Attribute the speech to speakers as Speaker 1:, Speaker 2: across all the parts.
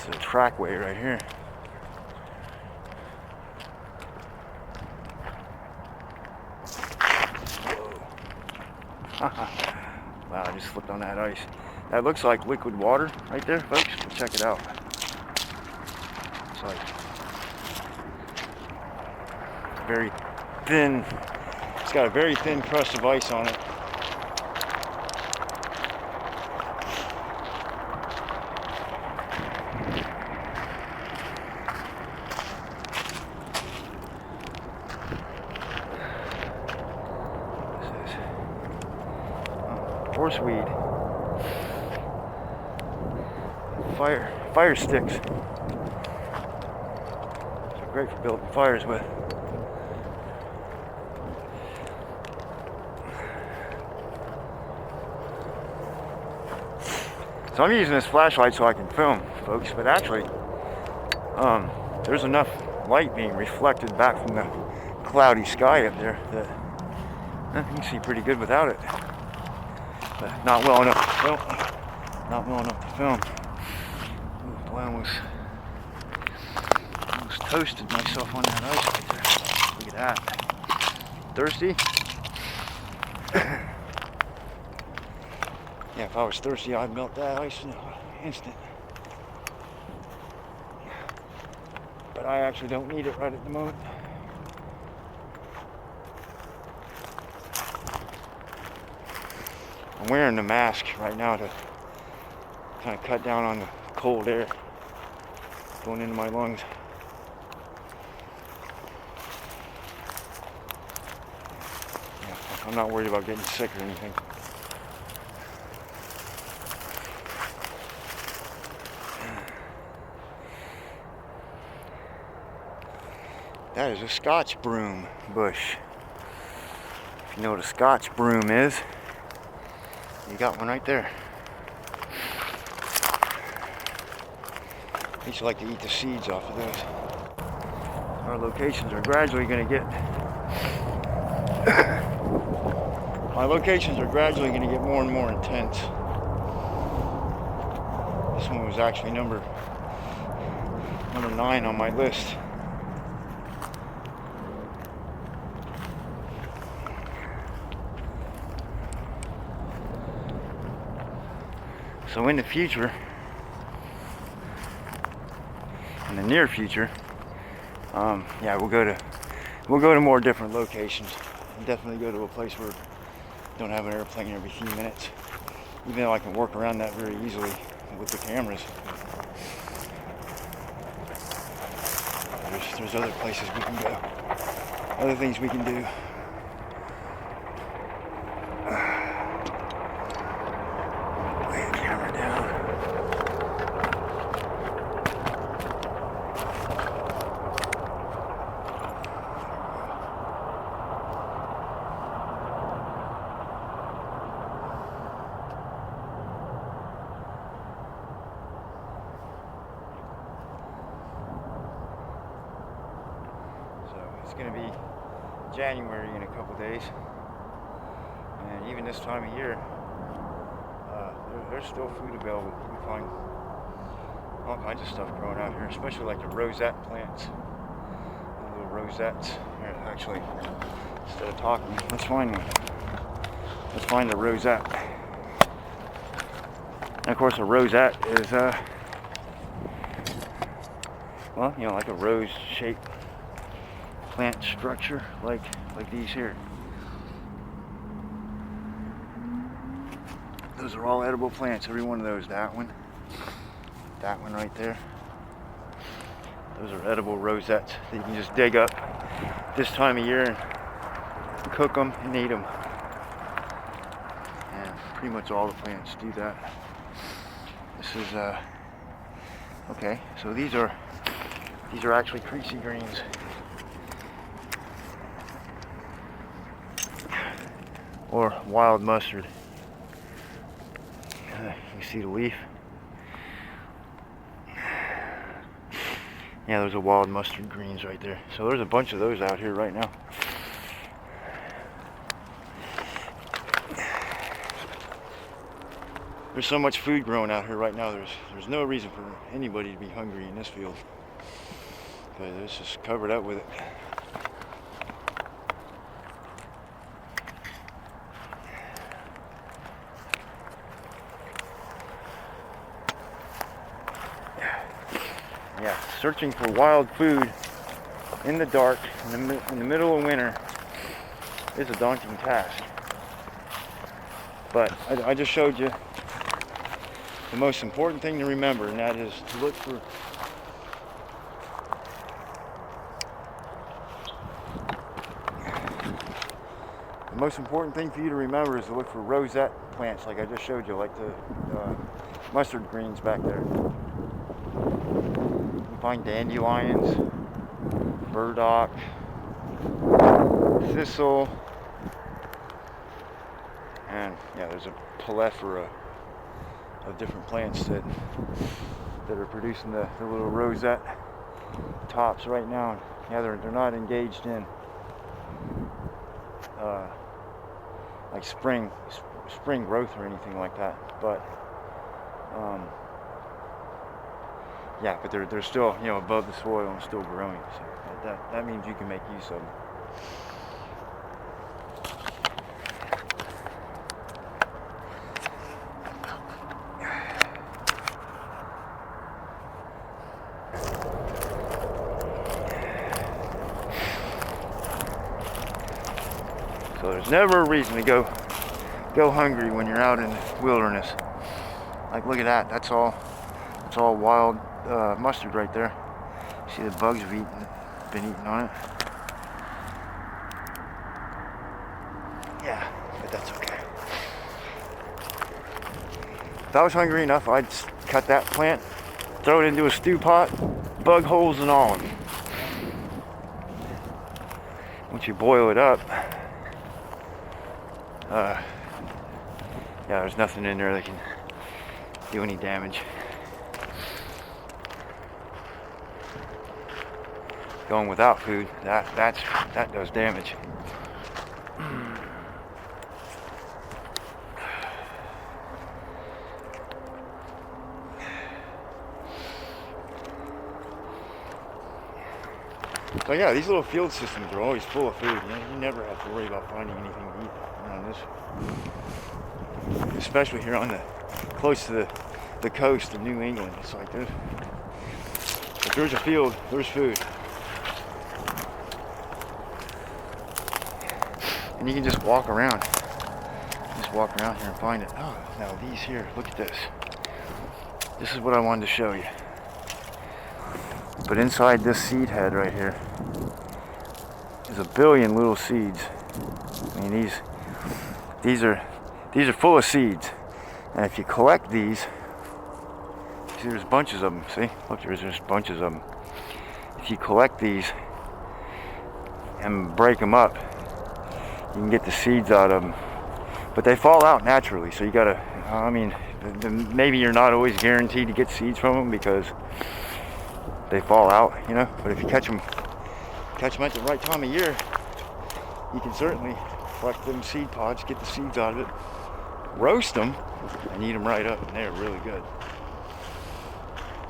Speaker 1: It's a trackway right here. Wow, I just slipped on that ice. That looks like liquid water right there, folks. Check it out. It's like very thin. It's got a very thin crust of ice on it. Horseweed, fire sticks. They're great for building fires with. So I'm using this flashlight so I can film, folks, but actually, there's enough light being reflected back from the cloudy sky up there that you can see pretty good without it. But not well enough to film. Not well enough to film. Ooh, boy, I almost toasted myself on that ice right there. Look at that. Thirsty? Yeah, if I was thirsty, I'd melt that ice in an instant. But I actually don't need it right at the moment. I'm wearing the mask right now to kind of cut down on the cold air going into my lungs. Yeah, I'm not worried about getting sick or anything. That is a Scotch broom bush. If you know what a Scotch broom is, you got one right there. I used to like to eat the seeds off of those. Our locations are gradually going to get more and more intense. This one was actually number 9 on my list. So in the future, in the near future, yeah, we'll go to more different locations. We'll definitely go to a place where we don't have an airplane every few minutes, even though I can work around that very easily with the cameras. There's other places we can go, other things we can do. It's going to be January in a couple days, and even this time of year, there's still food available. You can find all kinds of stuff growing out here, especially like the rosette plants, the little rosettes. Here, actually, instead of talking, let's find one. Let's find a rosette. And of course, a rosette is, well, you know, like a rose-shaped plant structure, like these here. Those are all edible plants, every one of those. That one right there. Those are edible rosettes that you can just dig up this time of year and cook them and eat them. And pretty much all the plants do that. This is okay. So these are actually creasy greens. Or wild mustard. You see the leaf? Yeah, there's a wild mustard greens right there. So there's a bunch of those out here right now. there's so much food growing out here right now. There's no reason for anybody to be hungry in this field. But it's just covered up with it. Yeah, searching for wild food in the dark, in the middle of winter, is a daunting task. But I just showed you the most important thing to remember, and that is to look for the most important thing for you to remember is to look for rosette plants, like I just showed you, like the mustard greens back there. You find dandelions, burdock, thistle, and yeah, there's a plethora of different plants that are producing the little rosette tops right now. Yeah, they're not engaged in like spring growth or anything like that, but yeah, but they're still, you know, above the soil and still growing. So that means you can make use of them. So there's never a reason to go hungry when you're out in the wilderness. Like, look at that. That's all wild mustard right there. See the bugs have been eating on it. Yeah, but that's okay. If I was hungry enough, I'd cut that plant, throw it into a stew pot, bug holes and all. Once you boil it up, yeah, there's nothing in there that can do any damage. Going without food, that does damage. So yeah, these little field systems are always full of food. You never have to worry about finding anything to eat around this, especially here on close to the coast of New England. It's like this. If there's a field, there's food, and you can just walk around. Here and find it. Oh, now these here. Look at this. This is what I wanted to show you. But inside this seed head right here is a billion little seeds. I mean, these are full of seeds. And if you collect these, see, there's bunches of them. See, look, there's just bunches of them. If you collect these and break them up, you can get the seeds out of them. But they fall out naturally, so you gotta. I mean, maybe you're not always guaranteed to get seeds from them because they fall out, you know. But if you catch them at the right time of year, you can certainly collect them seed pods, get the seeds out of it, roast them, and eat them right up, and they're really good.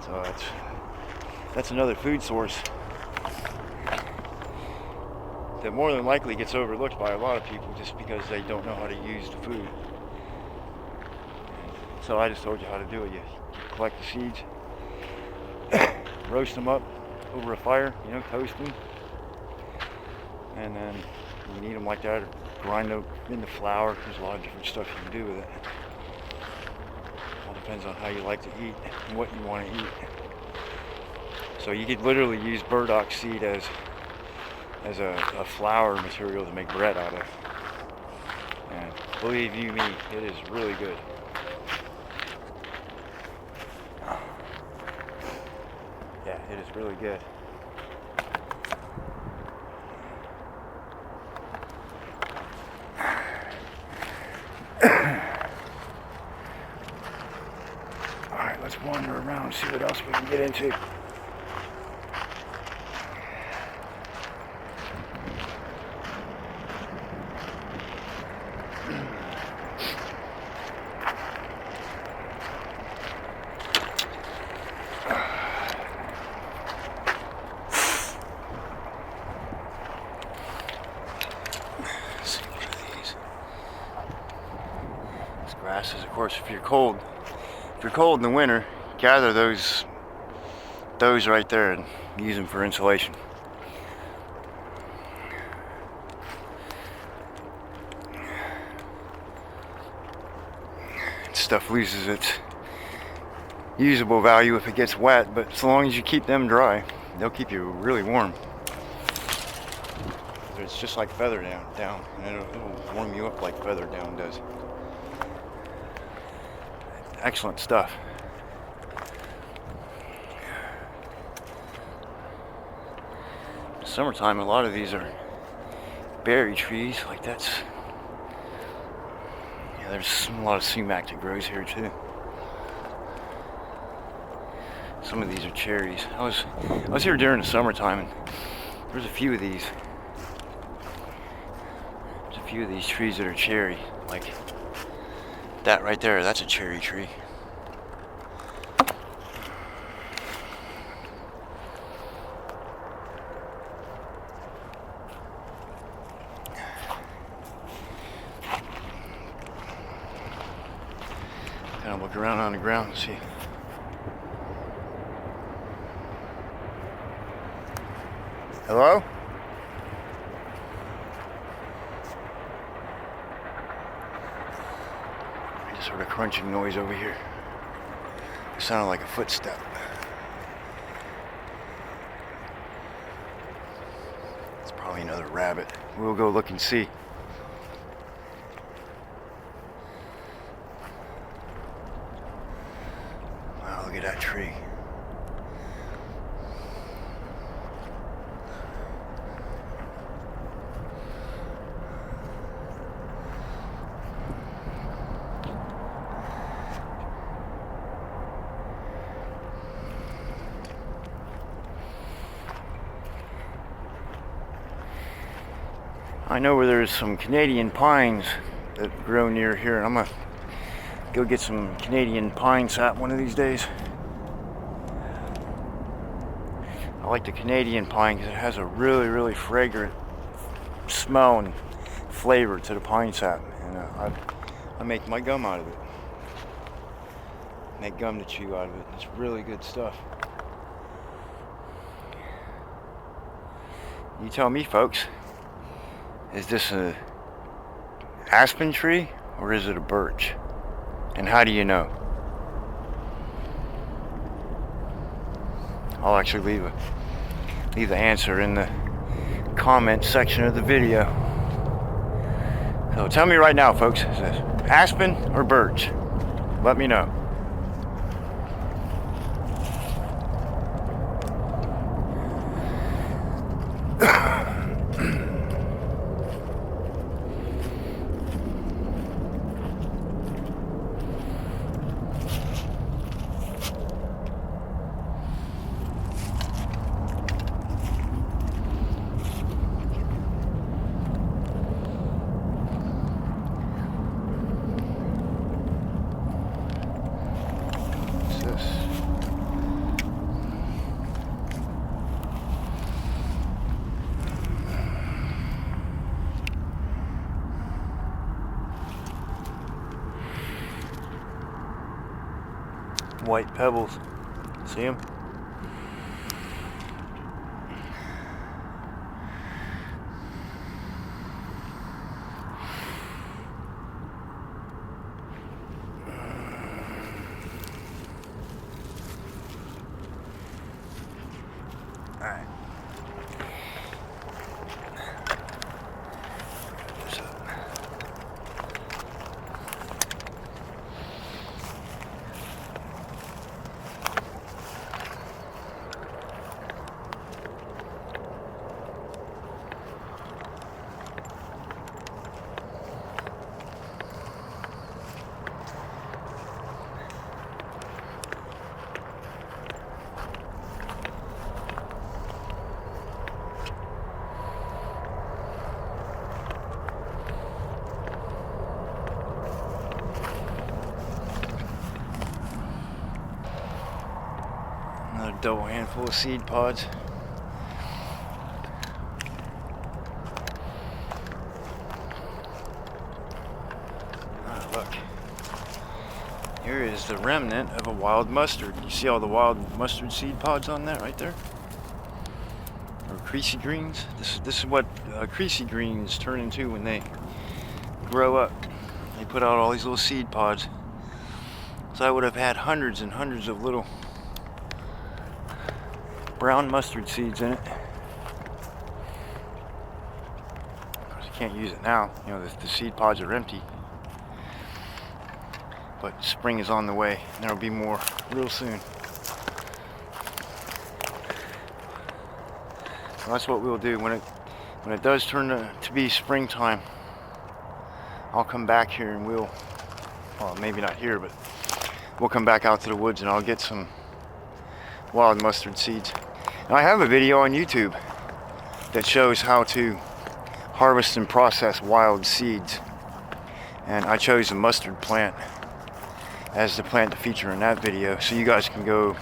Speaker 1: So that's another food source that more than likely gets overlooked by a lot of people just because they don't know how to use the food. So I just told you how to do it. You collect the seeds, roast them up over a fire, you know, toast them, and then you can eat them like that, or grind them into flour. There's a lot of different stuff you can do with it. All depends on how you like to eat and what you want to eat. So you could literally use burdock seed as a flour material to make bread out of. And believe you me, it is really good. Yeah, it is really good. Alright, let's wander around and see what else we can get into. if you're cold in the winter, gather those right there and use them for insulation. Stuff loses its usable value if it gets wet, but as long as you keep them dry, they'll keep you really warm. It's just like feather down, and it'll warm you up like feather down does. Excellent stuff. Summertime, a lot of these are berry trees, like that's. Yeah, there's a lot of sumac that grows here too. Some of these are cherries. I was here during the summertime, and there's a few of these. There's a few of these trees that are cherry, like that right there. That's a cherry tree. Kind of look around on the ground and see. Hello? I just heard a crunching noise over here. It sounded like a footstep. It's probably another rabbit. We'll go look and see. Wow, look at that tree. I know where there's some Canadian pines that grow near here, and I'm gonna go get some Canadian pine sap one of these days. I like the Canadian pine because it has a really, really fragrant smell and flavor to the pine sap, and I make my gum out of it. Make gum to chew out of it. It's really good stuff. You tell me, folks. Is this a aspen tree or is it a birch? And how do you know? I'll actually leave the answer in the comment section of the video. So tell me right now, folks, is this aspen or birch? Let me know. White pebbles. See them? Alright. Another double handful of seed pods. Ah, look. is the remnant of a wild mustard. You see all the wild mustard seed pods on that right there? Or creasy greens. This is what creasy greens turn into when they grow up. They put out all these little seed pods. So I would have had hundreds and hundreds of little brown mustard seeds in it. Of course, I can't use it now. You know, the seed pods are empty. But spring is on the way, and there'll be more real soon. So that's what we'll do when it does turn to be springtime. I'll come back here and well, maybe not here, but we'll come back out to the woods and I'll get some wild mustard seeds. Now, I have a video on YouTube that shows how to harvest and process wild seeds, and I chose the mustard plant as the plant to feature in that video, so you guys can go